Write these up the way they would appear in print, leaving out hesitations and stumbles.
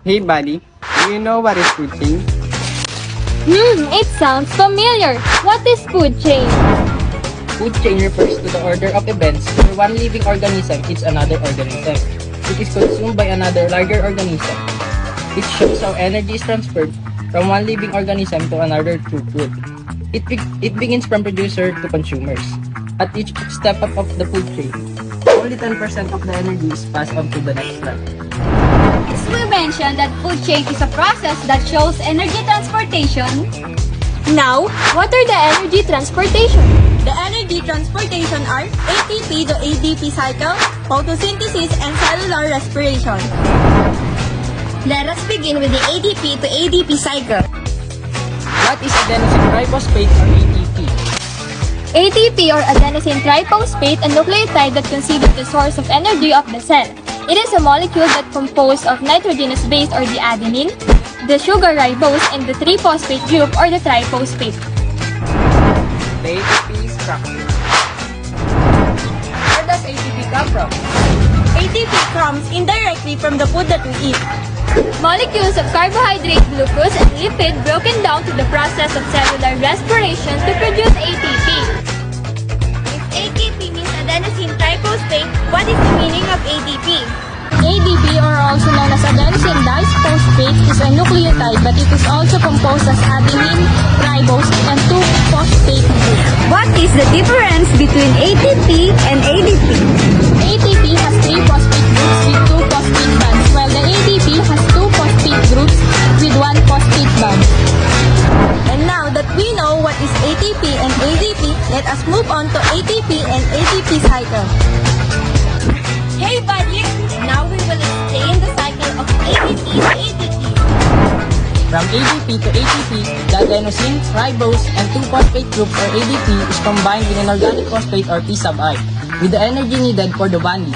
Hey buddy, do you know what is food chain? It sounds familiar. What is food chain? Food chain refers to the order of events where one living organism eats another organism. It is consumed by another larger organism. It shows how energy is transferred from one living organism to another through food. It begins from producer to consumers. At each step up of the food chain, only 10% of the energy is passed on to the next step. As we mentioned that food chain is a process that shows energy transportation. Now, what are the energy transportation? The energy transportation are ATP to ADP cycle, photosynthesis, and cellular respiration. Let us begin with the ADP to ADP cycle. What is adenosine triphosphate or ATP? ATP or adenosine triphosphate, a nucleotide that considers the source of energy of the cell. It is a molecule that composed of nitrogenous base or the adenine, the sugar ribose, and the 3-phosphate group or the triphosphate. The ATP structure. Where does ATP come from? ATP comes indirectly from the food that we eat. Molecules of carbohydrate, glucose, and lipid broken down to the process of cellular respiration to produce ATP. If ATP means adenosine triphosphate, what is the meaning of ADP? ADP, or also known as adenosine diphosphate, is a nucleotide, but it is also composed as adenine, ribose, and 2-phosphate groups. What is the difference between ATP and ADP? ATP has 3 phosphate groups with 2 phosphate bonds, while the ADP has 2 phosphate groups with 1 phosphate bond. And now that we know what is ATP and ADP, let us move on to ATP and ATP cycle. Hey buddies, now we will explain the cycle of ATP to ATP. From ADP to ATP, the adenosine, ribose, and 2-phosphate group or ADP is combined with an organic phosphate or P sub I, with the energy needed for the bonding.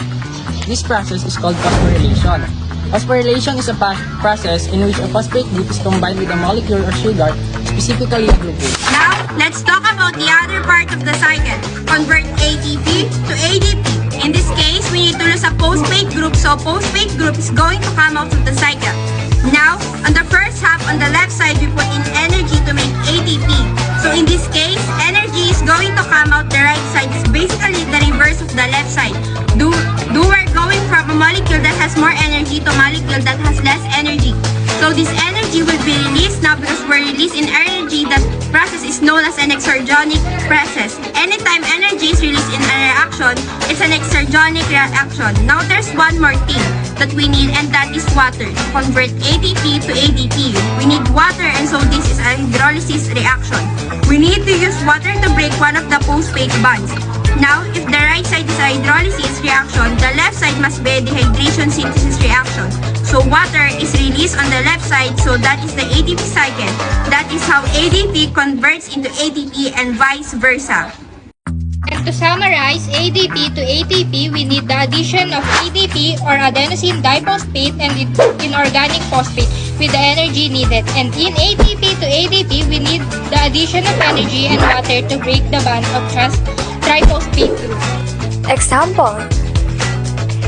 This process is called phosphorylation. Phosphorylation is a process in which a phosphate group is combined with a molecule or sugar, specifically a glucose. Now, let's talk about the other part of the cycle. Convert ATP to ADP. In this case, we need to lose a phosphate group, so phosphate group is going to come out of the cycle. Now, on the first half, on the left side, we put in energy to make ATP. So in this case, energy is going to come out the right side. It's basically the reverse of the left side. We're going from a molecule that has more energy to a molecule that has less energy. So this energy will be released now because we're releasing energy. That process is known as an exergonic process. Anytime energy is released in a reaction, it's an exergonic reaction. Now there's one more thing that we need, and that is water to convert ATP to ADP. We need water, and so this is a hydrolysis reaction. We need to use water to break one of the phosphate bonds. Now, if the right side is a hydrolysis reaction, the left side must be a dehydration synthesis reaction. So water is released on the left side, so that is the ATP cycle. That is how ADP converts into ATP and vice versa. And to summarize, ADP to ATP, we need the addition of ADP or adenosine diphosphate and inorganic phosphate with the energy needed. And in ATP to ADP, we need the addition of energy and water to break the bond of triphosphate group. Example: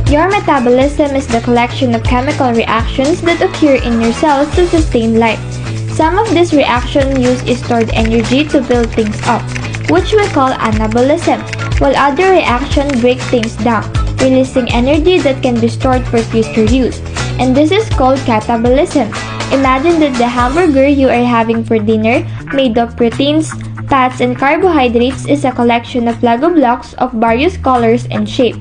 your metabolism is the collection of chemical reactions that occur in your cells to sustain life. Some of these reactions use stored energy to build things up, which we call anabolism, while other reactions break things down, releasing energy that can be stored for future use. And this is called catabolism. Imagine that the hamburger you are having for dinner, made of proteins, fats, and carbohydrates, is a collection of Lego blocks of various colors and shape.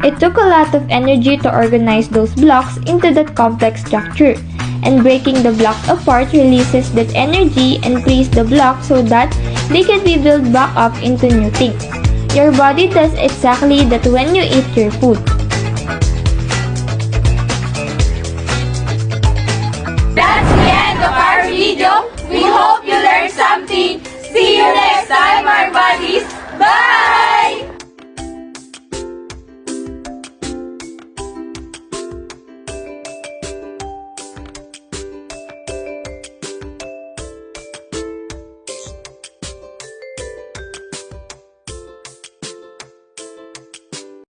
It took a lot of energy to organize those blocks into that complex structure, and breaking the blocks apart releases that energy and frees the blocks so that they can be built back up into new things. Your body does exactly that when you eat your food.